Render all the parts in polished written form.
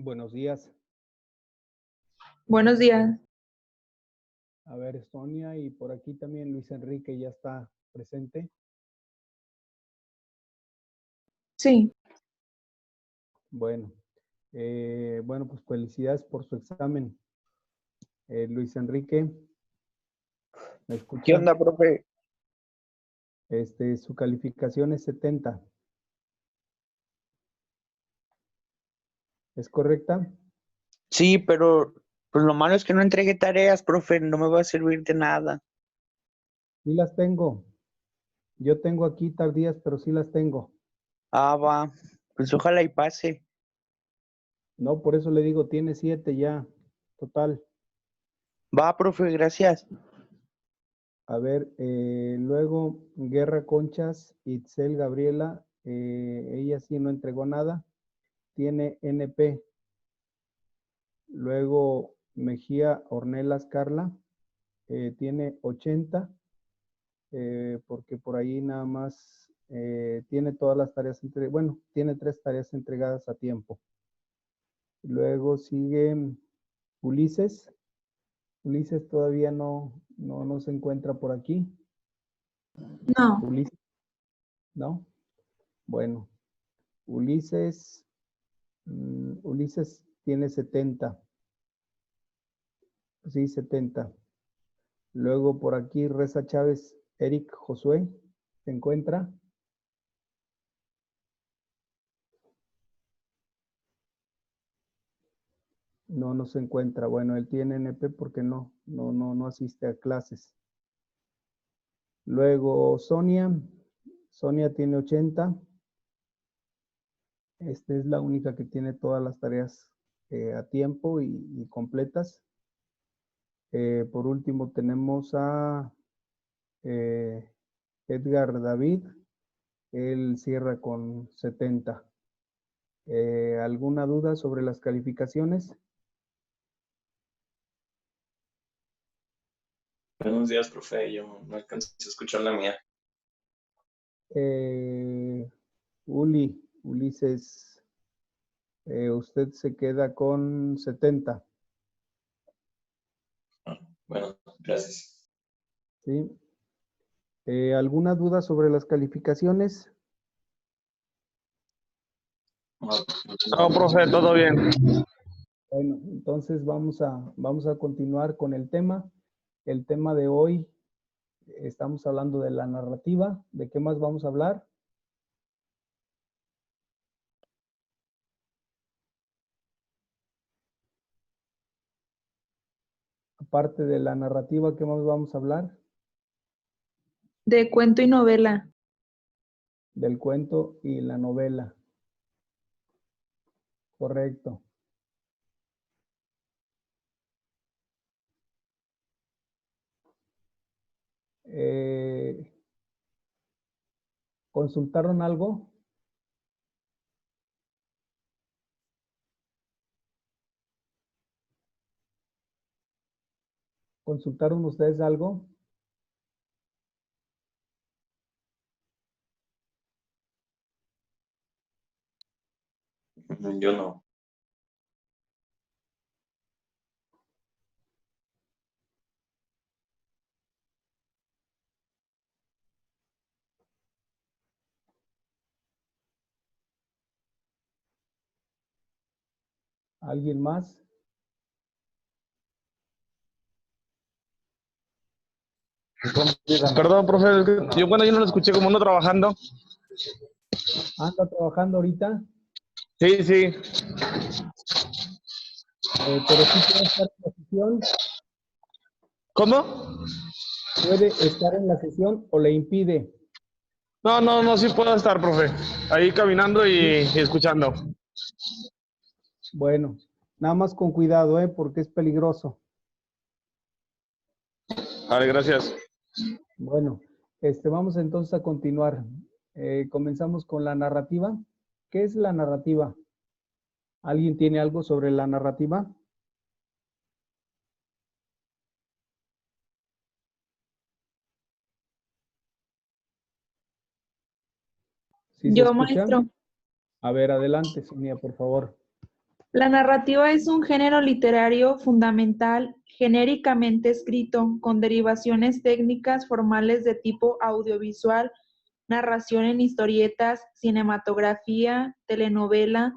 Buenos días. Buenos días. A ver, Sonia, y por aquí también Luis Enrique ya está presente. Sí, Bueno, pues felicidades por su examen. Luis Enrique, ¿me escucha? ¿Qué onda, profe? Su calificación es 70. ¿Es correcta? Sí, pero pues lo malo es que no entregué tareas, profe, no me va a servir de nada. Sí las tengo. Yo tengo aquí tardías, pero sí las tengo. Ah, va, pues ojalá y pase. No, por eso le digo, tiene 7 ya, total. Va, profe, gracias. A ver, luego Guerra Conchas, Itzel Gabriela, ella sí no entregó nada, tiene NP. Luego Mejía Ornelas Carla, tiene 80, porque por ahí nada más tiene todas las tareas, tiene 3 tareas entregadas a tiempo. Luego sigue Ulises. Ulises todavía no se encuentra por aquí. no. Ulises, ¿no? Bueno, Ulises tiene 70. Sí, 70. Luego por aquí Reza Chávez, Eric Josué, ¿se encuentra? No se encuentra. Bueno, él tiene NP porque no asiste a clases. Luego Sonia tiene 80. Esta es la única que tiene todas las tareas a tiempo y completas. Por último tenemos a Edgar David. Él cierra con 70. ¿Alguna duda sobre las calificaciones? Buenos días, profe. Yo no alcancé a escuchar la mía. Ulises, usted se queda con 70. Bueno, gracias. ¿Sí? ¿Alguna duda sobre las calificaciones? No, profe, todo bien. Bueno, entonces vamos a continuar con el tema. El tema de hoy, estamos hablando de la narrativa. ¿De qué más vamos a hablar? Aparte de la narrativa, ¿qué más vamos a hablar? De cuento y novela. Del cuento y la novela. Correcto. ¿Consultaron algo? ¿Consultaron ustedes algo? Yo no. ¿Alguien más? Perdón, profe, yo no lo escuché como ando trabajando. ¿Anda trabajando ahorita? Sí, sí. Pero sí puede estar en la sesión. ¿Cómo? ¿Puede estar en la sesión o le impide? No, sí puedo estar, profe. Ahí caminando y escuchando. Bueno, nada más con cuidado, porque es peligroso. Vale, gracias. Bueno, vamos entonces a continuar. Comenzamos con la narrativa. ¿Qué es la narrativa? ¿Alguien tiene algo sobre la narrativa? ¿Sí se Yo, escucha? maestro. A ver, adelante, Sonia, por favor. La narrativa es un género literario fundamental, genéricamente escrito, con derivaciones técnicas formales de tipo audiovisual, narración en historietas, cinematografía, telenovela,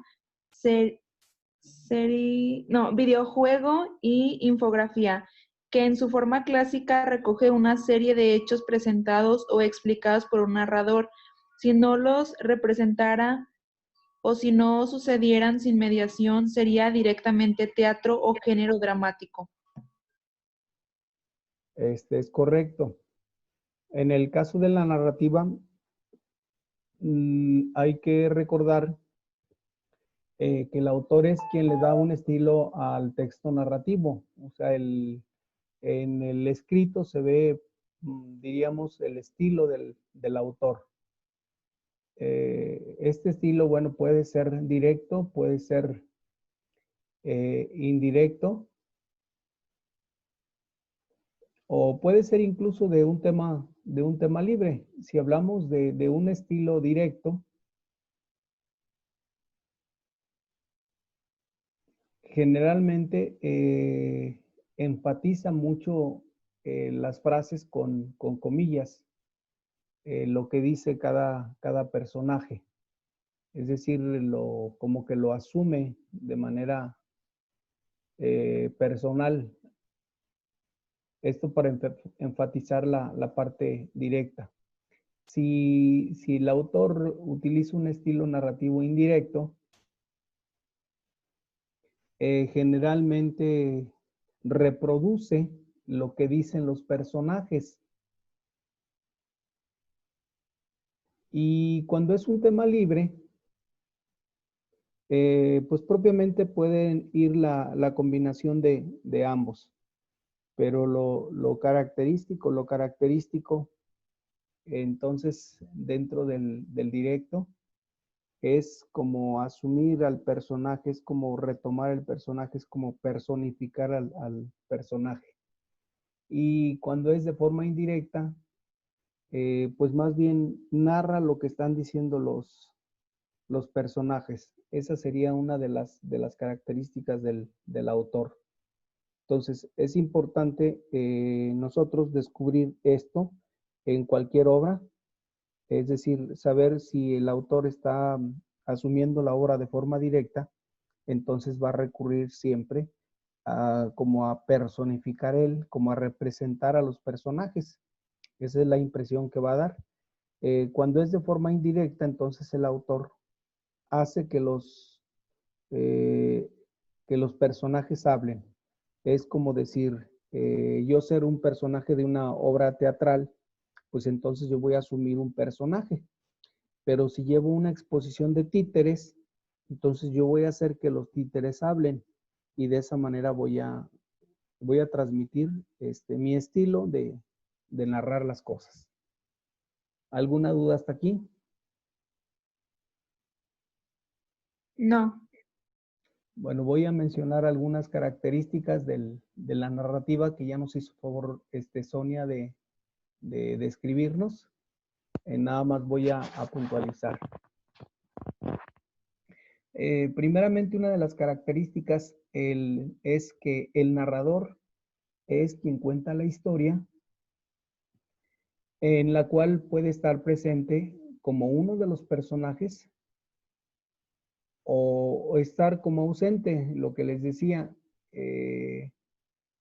videojuego y infografía, que en su forma clásica recoge una serie de hechos presentados o explicados por un narrador. Si no los representara o si no sucedieran sin mediación, sería directamente teatro o género dramático. Es correcto. En el caso de la narrativa, hay que recordar que el autor es quien le da un estilo al texto narrativo. O sea, en el escrito se ve, diríamos, el estilo del autor. Este estilo, bueno, puede ser directo, puede ser indirecto, o puede ser incluso de un tema libre. Si hablamos de un estilo directo, generalmente enfatiza mucho las frases con comillas, lo que dice cada personaje. Es decir, como que lo asume de manera personal. Esto para enfatizar la parte directa. Si el autor utiliza un estilo narrativo indirecto, generalmente reproduce lo que dicen los personajes. Y cuando es un tema libre, pues propiamente pueden ir la combinación de ambos. Pero lo característico, entonces, dentro del directo, es como asumir al personaje, es como retomar el personaje, es como personificar al personaje. Y cuando es de forma indirecta, pues más bien narra lo que están diciendo los personajes. Esa sería una de las características del autor. Entonces, es importante nosotros descubrir esto en cualquier obra, es decir, saber si el autor está asumiendo la obra de forma directa, entonces va a recurrir siempre como a personificar él, como a representar a los personajes. Esa es la impresión que va a dar. Cuando es de forma indirecta, entonces el autor hace eh, que los personajes hablen. Es como decir, yo ser un personaje de una obra teatral, pues entonces yo voy a asumir un personaje. Pero si llevo una exposición de títeres, entonces yo voy a hacer que los títeres hablen y de esa manera voy a transmitir mi estilo de narrar las cosas. ¿Alguna duda hasta aquí? No. Bueno, voy a mencionar algunas características de la narrativa que ya nos hizo favor Sonia de describirnos. Nada más voy a puntualizar. Primeramente, una de las características es que el narrador es quien cuenta la historia, en la cual puede estar presente como uno de los personajes o estar como ausente, lo que les decía,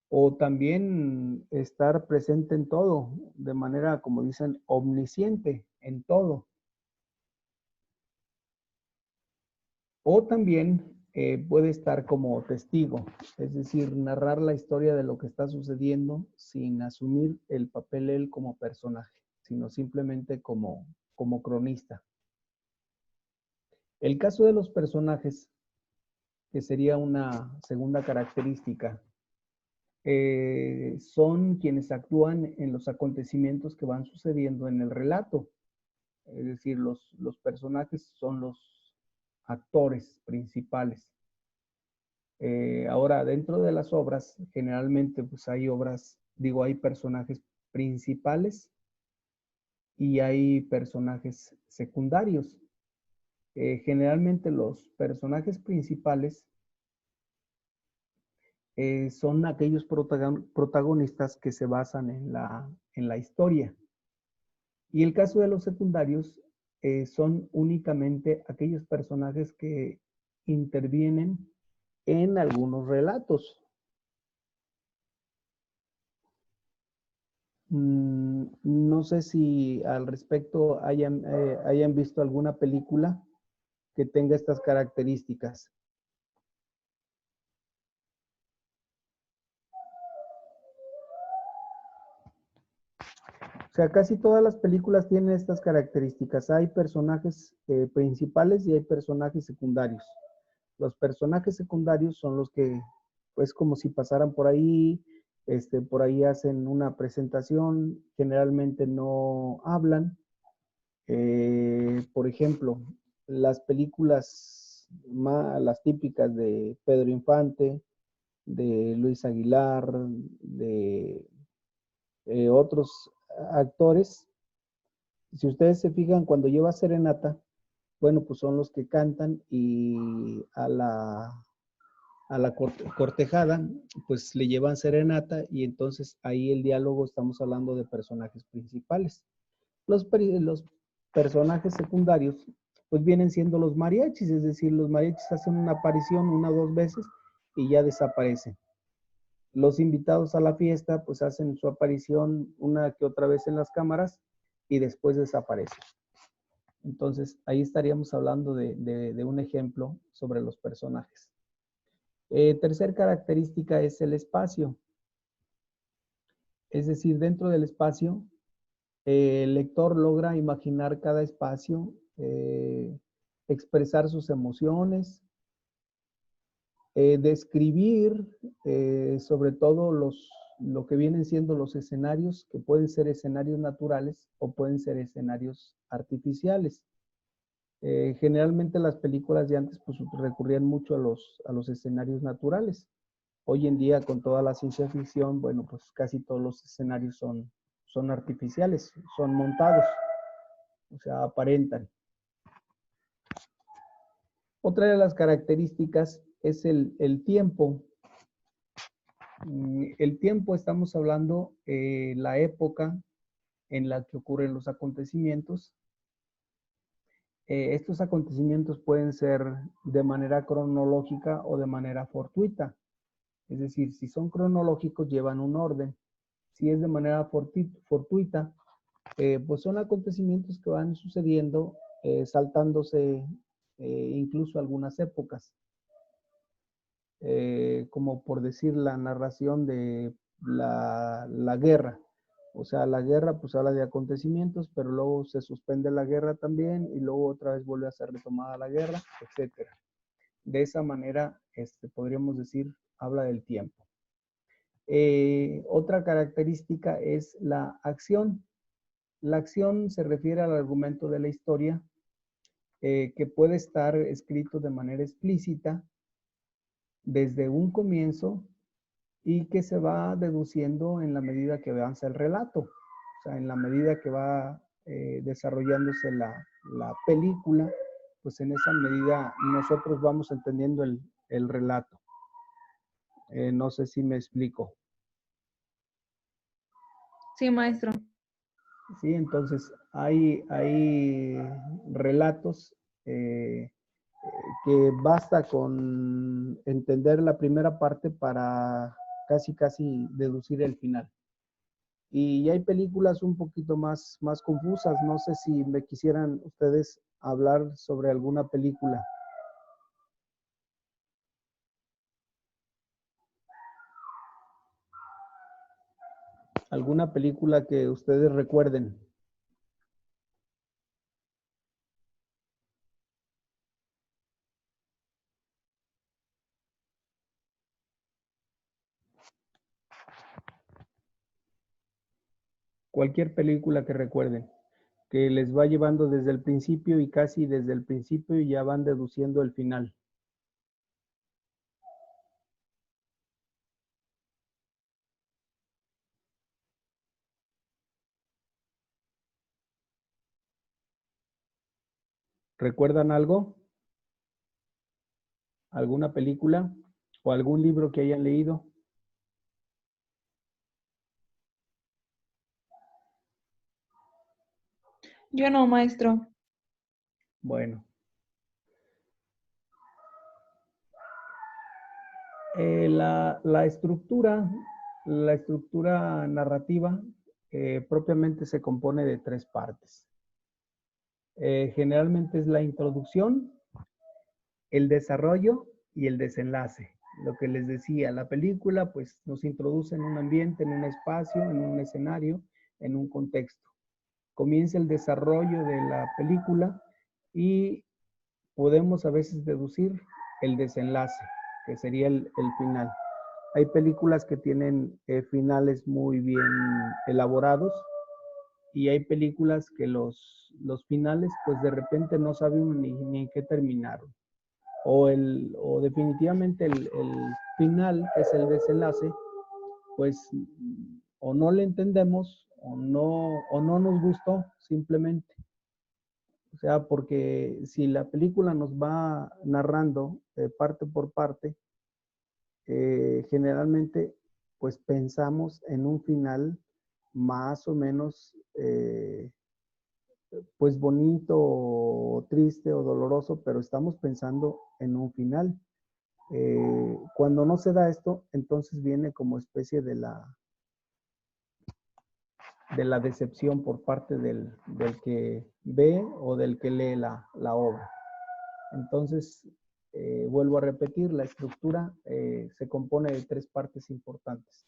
o también estar presente en todo, de manera, como dicen, omnisciente en todo. O también puede estar como testigo, es decir, narrar la historia de lo que está sucediendo sin asumir el papel él como personaje, sino simplemente como cronista. El caso de los personajes, que sería una segunda característica, son quienes actúan en los acontecimientos que van sucediendo en el relato. Es decir, los personajes son los actores principales. Ahora, dentro de las obras, generalmente pues hay personajes principales y hay personajes secundarios. Generalmente los personajes principales son aquellos protagonistas que se basan en la historia. Y el caso de los secundarios son únicamente aquellos personajes que intervienen en algunos relatos. No sé si al respecto hayan visto alguna película que tenga estas características. O sea, casi todas las películas tienen estas características. Hay personajes principales y hay personajes secundarios. Los personajes secundarios son los que, pues, como si pasaran por ahí hacen una presentación, generalmente no hablan. Por ejemplo, las películas las típicas de Pedro Infante, de Luis Aguilar, de otros actores. Si ustedes se fijan, cuando lleva serenata, bueno, pues son los que cantan y a la cortejada, pues le llevan serenata y entonces ahí el diálogo estamos hablando de personajes principales. Los personajes secundarios, pues vienen siendo los mariachis, es decir, los mariachis hacen una aparición una o dos veces y ya desaparecen. Los invitados a la fiesta, pues hacen su aparición una que otra vez en las cámaras y después desaparecen. Entonces, ahí estaríamos hablando de un ejemplo sobre los personajes. Tercer característica es el espacio. Es decir, dentro del espacio, el lector logra imaginar cada espacio, expresar sus emociones, describir sobre todo lo que vienen siendo los escenarios, que pueden ser escenarios naturales o pueden ser escenarios artificiales. Generalmente las películas de antes pues, recurrían mucho a los escenarios naturales. Hoy en día con toda la ciencia ficción, bueno, pues casi todos los escenarios son artificiales, son montados, o sea, aparentan. Otra de las características es el tiempo. El tiempo, estamos hablando la época en la que ocurren los acontecimientos. Estos acontecimientos pueden ser de manera cronológica o de manera fortuita. Es decir, si son cronológicos llevan un orden. Si es de manera fortuita, pues son acontecimientos que van sucediendo, saltándose incluso algunas épocas. Como por decir la narración de la guerra. O sea, la guerra pues habla de acontecimientos, pero luego se suspende la guerra también y luego otra vez vuelve a ser retomada la guerra, etc. De esa manera, podríamos decir, habla del tiempo. Otra característica es la acción. La acción se refiere al argumento de la historia que puede estar escrito de manera explícita desde un comienzo y que se va deduciendo en la medida que avanza el relato. O sea, en la medida que va desarrollándose la película, pues en esa medida nosotros vamos entendiendo el relato. No sé si me explico. Sí, maestro. Sí, entonces hay relatos que basta con entender la primera parte para casi deducir el final. Y hay películas un poquito más confusas. No sé si me quisieran ustedes hablar sobre alguna película. ¿Alguna película que ustedes recuerden? Cualquier película que recuerden, que les va llevando desde el principio y casi desde el principio y ya van deduciendo el final. ¿Recuerdan algo? ¿Alguna película? o algún libro que hayan leído. Yo no, maestro. Bueno. La estructura narrativa propiamente se compone de 3 partes. Generalmente es la introducción, el desarrollo y el desenlace. Lo que les decía, la película pues nos introduce en un ambiente, en un espacio, en un escenario, en un contexto. Comienza el desarrollo de la película y podemos a veces deducir el desenlace, que sería el final. Hay películas que tienen finales muy bien elaborados y hay películas que los finales pues de repente no saben ni en qué terminaron. O definitivamente el final, que es el desenlace, pues o no le entendemos o no nos gustó simplemente. O sea, porque si la película nos va narrando parte por parte, generalmente pues pensamos en un final más o menos pues bonito o triste o doloroso, pero estamos pensando en un final. Cuando no se da esto, entonces viene como especie de la decepción por parte del que ve o del que lee la obra. Entonces, vuelvo a repetir, la estructura se compone de 3 partes importantes,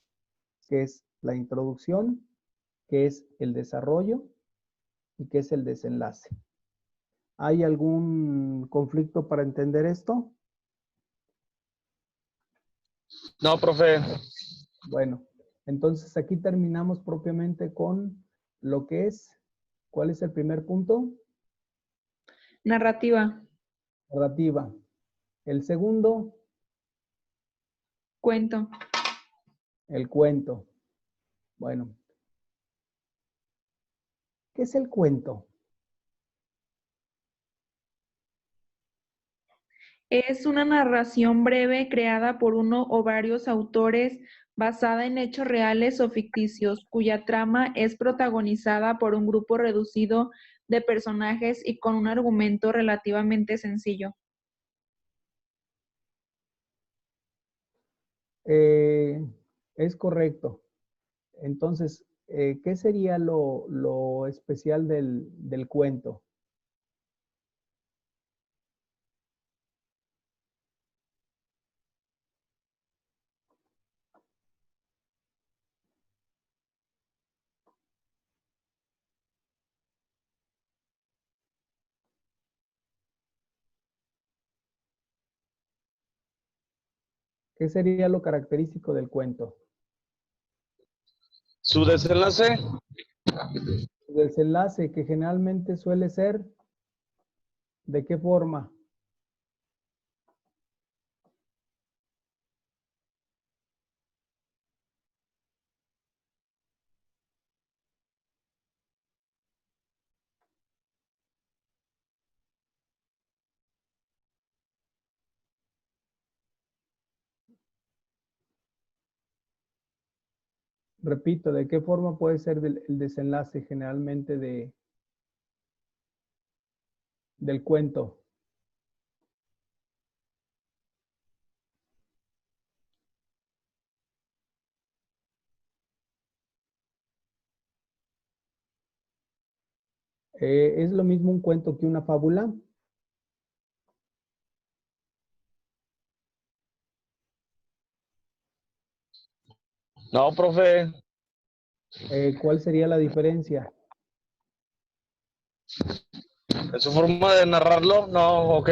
que es la introducción, que es el desarrollo y que es el desenlace. ¿Hay algún conflicto para entender esto? No, profe. Bueno, entonces aquí terminamos propiamente con lo que es, ¿cuál es el primer punto? Narrativa. Narrativa. El segundo, Cuento. el cuento. Bueno, ¿qué es el cuento? Es una narración breve creada por uno o varios autores basada en hechos reales o ficticios, cuya trama es protagonizada por un grupo reducido de personajes y con un argumento relativamente sencillo. Eh, es correcto. Entonces, ¿qué sería lo especial del cuento? ¿Qué sería lo característico del cuento? Su desenlace, El desenlace, que generalmente suele ser, ¿de qué forma? Repito, ¿de qué forma puede ser el desenlace generalmente del cuento? ¿Es lo mismo un cuento que una fábula? no, profe. ¿Cuál sería la diferencia? ¿En su forma de narrarlo? No, ok.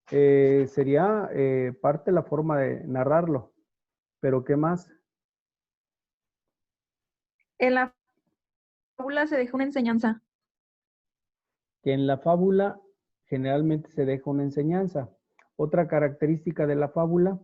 Sería parte de la forma de narrarlo, pero ¿qué más? En la fábula se deja una enseñanza. Que en la fábula generalmente se deja una enseñanza. Otra característica de la fábula,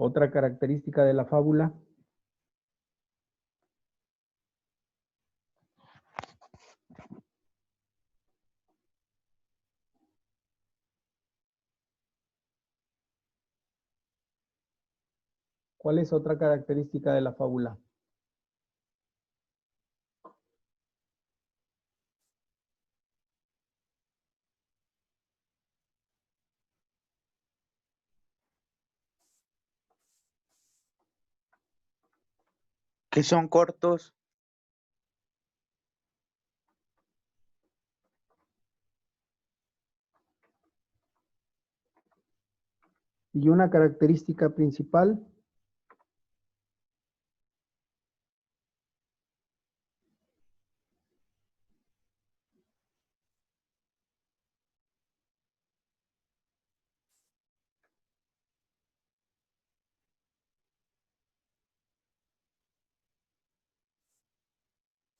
Otra característica de la fábula. ¿Cuál es otra característica de la fábula? Que son cortos. Y una característica principal.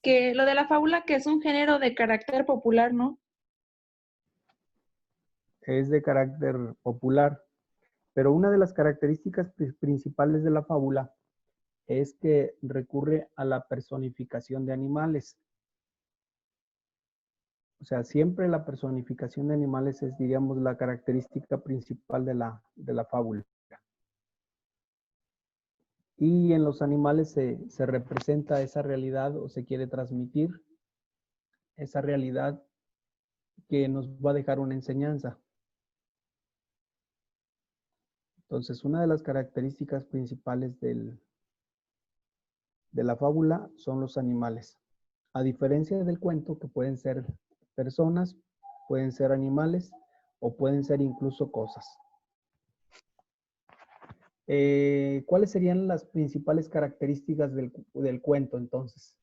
Que lo de la fábula, que es un género de carácter popular, ¿no? Es de carácter popular, pero una de las características principales de la fábula es que recurre a la personificación de animales. O sea, siempre la personificación de animales es, diríamos, la característica principal de la fábula. Y en los animales se representa esa realidad o se quiere transmitir esa realidad que nos va a dejar una enseñanza. Entonces, una de las características principales de la fábula son los animales. A diferencia del cuento, que pueden ser personas, pueden ser animales o pueden ser incluso cosas. ¿Cuáles serían las principales características del cuento entonces?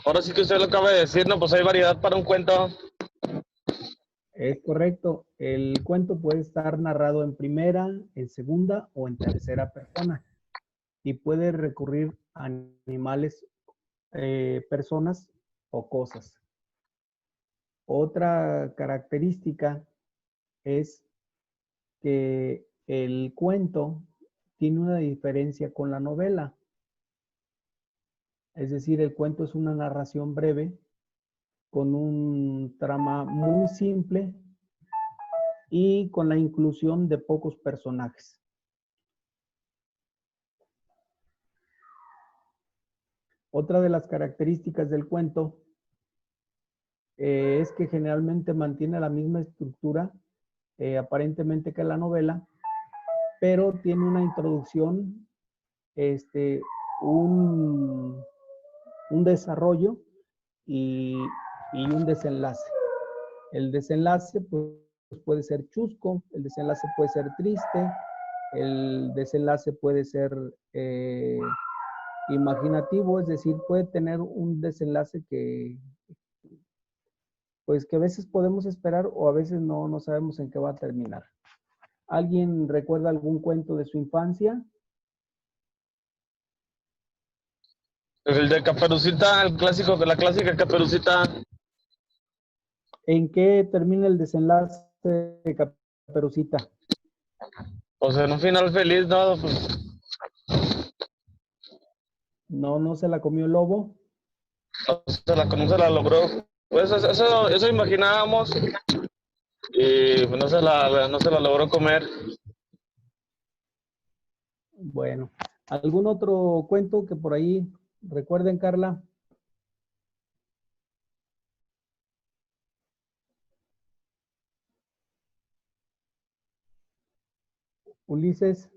Ahora sí que usted lo acaba de decir, ¿no? Pues hay variedad para un cuento. Es correcto. El cuento puede estar narrado en primera, en segunda o en tercera persona y puede recurrir a animales, personas o cosas. Otra característica es que el cuento tiene una diferencia con la novela. Es decir, el cuento es una narración breve con un trama muy simple y con la inclusión de pocos personajes. Otra de las características del cuento es que generalmente mantiene la misma estructura aparentemente que la novela, pero tiene una introducción, un, un desarrollo y un desenlace. El desenlace pues, puede ser chusco, el desenlace puede ser triste, el desenlace puede ser imaginativo, es decir, puede tener un desenlace que, pues, que a veces podemos esperar o a veces no sabemos en qué va a terminar. ¿Alguien recuerda algún cuento de su infancia? El de Caperucita, el clásico, la clásica Caperucita. ¿En qué termina el desenlace de Caperucita? O sea, en un final feliz, ¿no? Pues, No se la comió el lobo. no se la logró. Pues eso imaginábamos y pues no se la logró comer. Bueno, ¿algún otro cuento que por ahí recuerden, Carla? Ulises,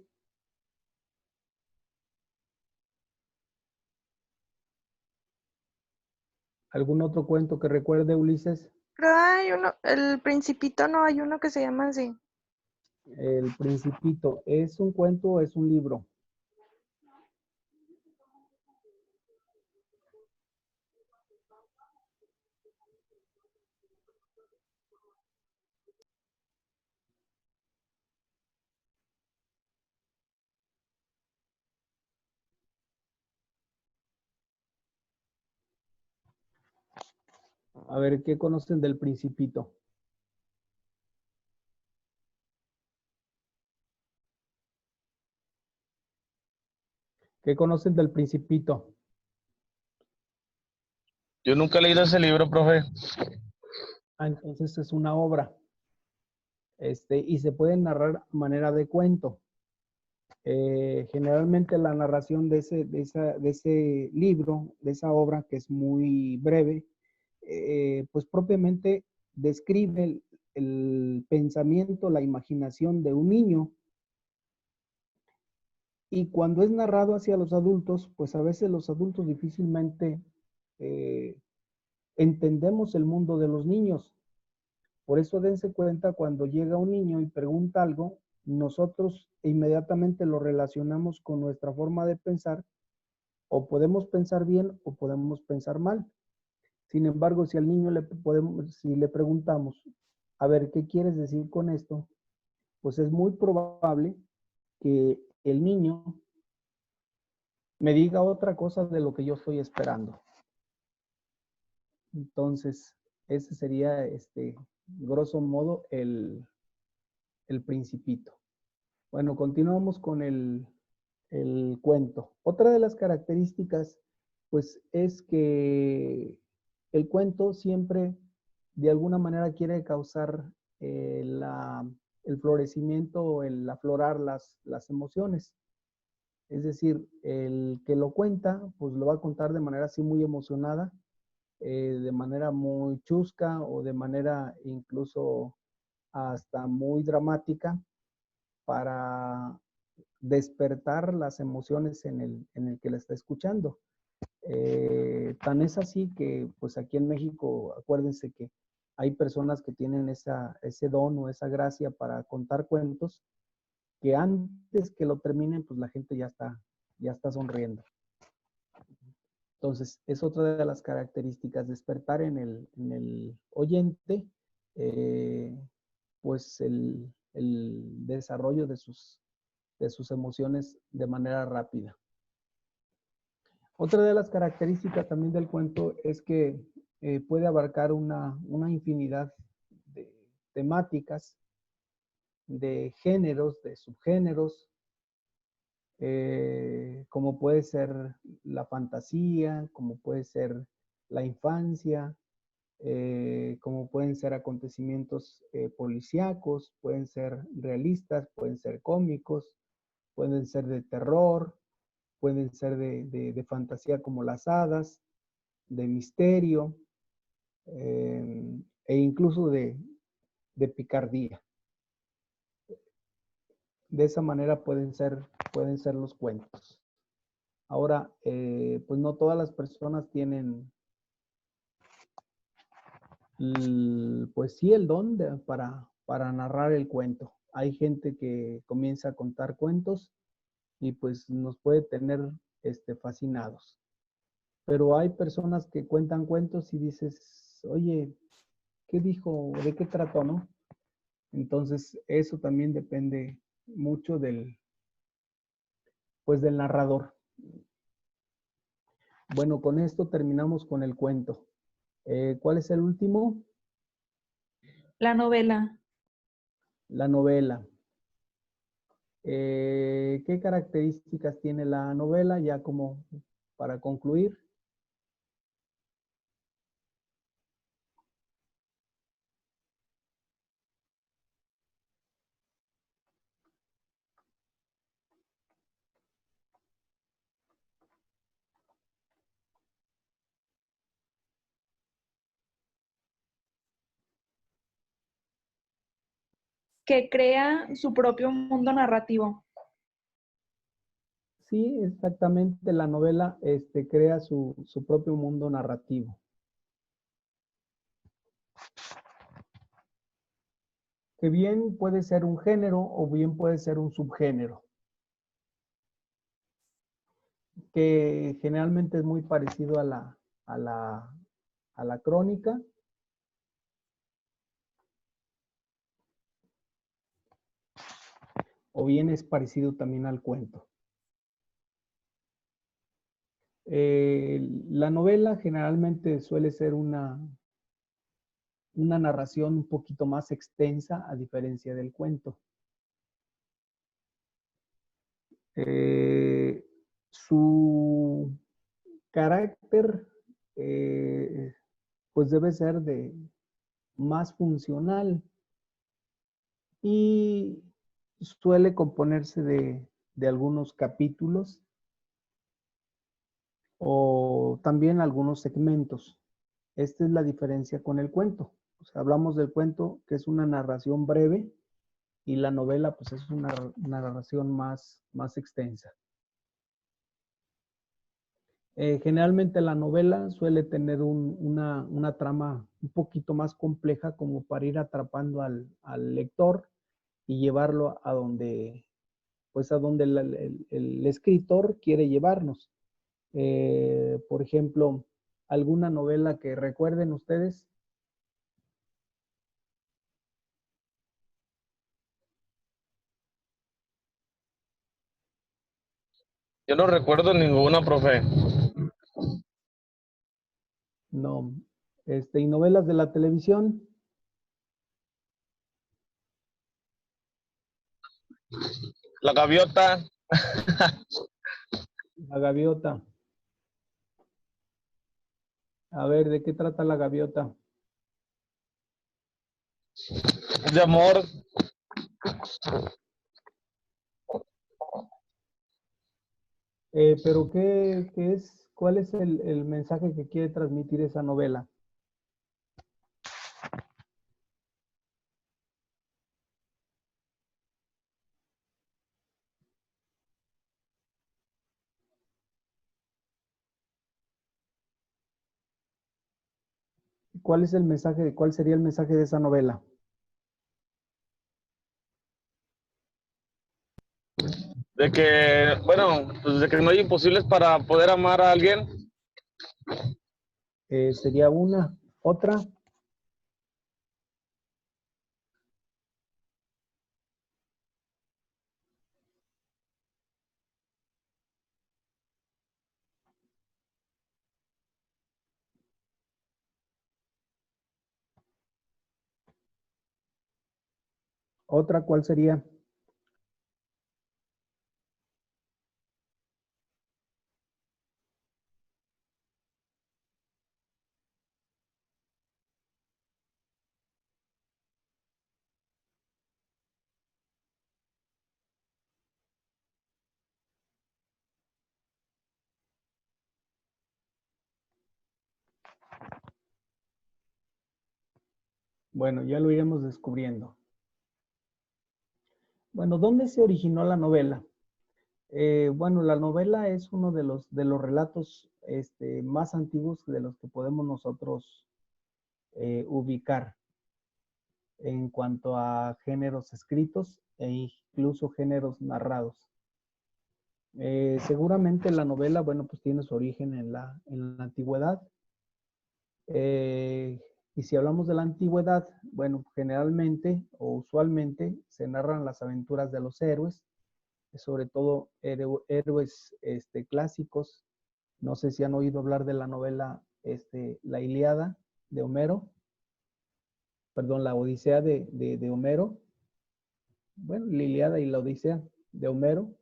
¿algún otro cuento que recuerde, Ulises? Pero hay uno, el Principito, no, hay uno que se llama así. El Principito, ¿es un cuento o es un libro? A ver, ¿qué conocen del Principito? ¿Qué conocen del Principito? Yo nunca he leído ese libro, profe. Ah, entonces es una obra. Y se puede narrar a manera de cuento. Generalmente la narración de ese libro, de esa obra, que es muy breve, pues propiamente describe el pensamiento, la imaginación de un niño. Y cuando es narrado hacia los adultos, pues a veces los adultos difícilmente entendemos el mundo de los niños. Por eso dense cuenta cuando llega un niño y pregunta algo, nosotros inmediatamente lo relacionamos con nuestra forma de pensar, o podemos pensar bien o podemos pensar mal. Sin embargo, si al niño si le preguntamos, a ver, ¿qué quieres decir con esto? Pues es muy probable que el niño me diga otra cosa de lo que yo estoy esperando. Entonces, ese sería, grosso modo, el Principito. Bueno, continuamos con el cuento. Otra de las características, pues, es que el cuento siempre, de alguna manera, quiere causar el florecimiento o el aflorar las emociones. Es decir, el que lo cuenta, pues lo va a contar de manera así muy emocionada, de manera muy chusca o de manera incluso hasta muy dramática para despertar las emociones en el que la está escuchando. Tan es así que, pues aquí en México, acuérdense que hay personas que tienen ese don o esa gracia para contar cuentos, que antes que lo terminen, pues la gente ya está sonriendo. Entonces, es otra de las características, despertar en el oyente, pues el desarrollo de sus emociones de manera rápida. Otra de las características también del cuento es que puede abarcar una infinidad de temáticas, de géneros, de subgéneros, como puede ser la fantasía, como puede ser la infancia, como pueden ser acontecimientos policíacos, pueden ser realistas, pueden ser cómicos, pueden ser de terror, pueden ser de fantasía como las hadas, de misterio, e incluso de picardía. De esa manera pueden ser los cuentos. Ahora, pues no todas las personas tienen, pues sí, el don para narrar el cuento. Hay gente que comienza a contar cuentos y pues nos puede tener fascinados. Pero hay personas que cuentan cuentos y dices, oye, ¿qué dijo? ¿De qué trató, no? Entonces, eso también depende mucho del narrador. Bueno, con esto terminamos con el cuento. ¿Cuál es el último? La novela. La novela. ¿Qué características tiene la novela? Ya como para concluir. Que crea su propio mundo narrativo. Sí, exactamente. La novela crea su propio mundo narrativo. Que bien puede ser un género o bien puede ser un subgénero. Que generalmente es muy parecido a la crónica. O bien es parecido también al cuento. La novela generalmente suele ser una narración un poquito más extensa a diferencia del cuento. Su carácter, pues debe ser de más funcional y suele componerse de algunos capítulos o también algunos segmentos. Esta es la diferencia con el cuento. O sea, hablamos del cuento, que es una narración breve, y la novela, pues es una narración más extensa. Generalmente la novela suele tener una trama un poquito más compleja como para ir atrapando al lector y llevarlo a donde, pues a donde el escritor quiere llevarnos. Por ejemplo, ¿alguna novela que recuerden ustedes? Yo no recuerdo ninguna, profe. No. ¿Y novelas de la televisión? La Gaviota. La Gaviota. A ver, ¿de qué trata La Gaviota? De amor. Pero ¿qué es? ¿Cuál es el mensaje que quiere transmitir esa novela? ¿Cuál es el mensaje? ¿Cuál sería el mensaje de esa novela? De que, bueno, pues de que no hay imposibles para poder amar a alguien. Sería una. ¿Otra? ¿Otra cuál sería? Bueno, ya lo iremos descubriendo. Bueno, ¿dónde se originó la novela? Bueno, la novela es uno de los relatos más antiguos de los que podemos nosotros ubicar en cuanto a géneros escritos e incluso géneros narrados. Seguramente la novela, bueno, pues tiene su origen en la antigüedad. Y si hablamos de la antigüedad, bueno, generalmente o usualmente se narran las aventuras de los héroes, sobre todo héroes clásicos. No sé si han oído hablar de la novela La Ilíada de Homero, perdón, la Odisea de Homero. Bueno, la Ilíada y la Odisea de Homero.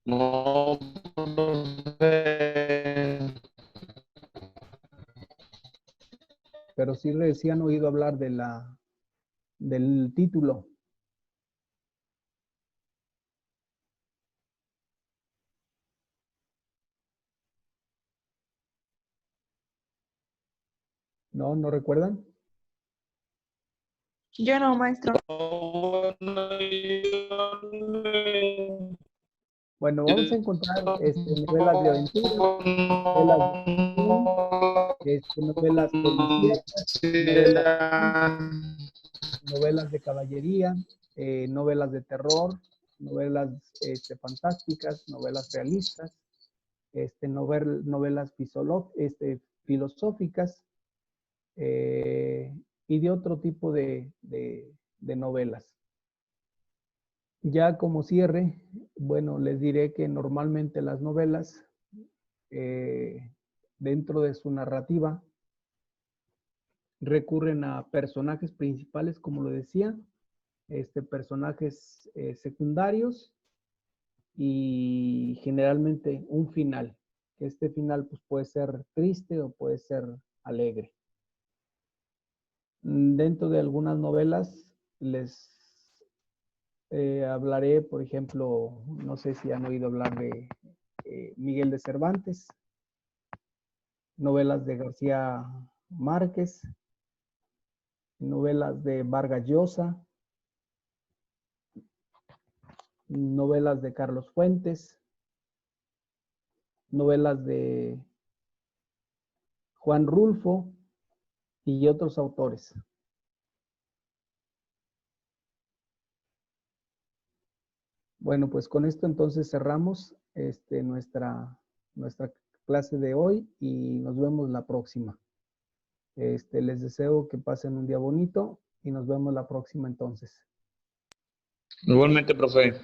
No, profe. Pero sí han oído hablar del título. ¿No? ¿No recuerdan? Yo no, maestro. Bueno, vamos a encontrar novelas de aventura, novelas de acción, novelas policíacas, novelas, novelas de caballería, novelas de terror, novelas fantásticas, novelas realistas, novelas filosóficas y de otro tipo de novelas. Ya como cierre, bueno, les diré que normalmente las novelas, dentro de su narrativa, recurren a personajes principales, como lo decía, personajes secundarios y generalmente un final. Que este final pues, puede ser triste o puede ser alegre. Dentro de algunas novelas les hablaré, por ejemplo, no sé si han oído hablar de Miguel de Cervantes, novelas de García Márquez, novelas de Vargas Llosa, novelas de Carlos Fuentes, novelas de Juan Rulfo y otros autores. Bueno, pues con esto entonces cerramos nuestra clase de hoy y nos vemos la próxima. Les deseo que pasen un día bonito y nos vemos la próxima entonces. Igualmente, profe.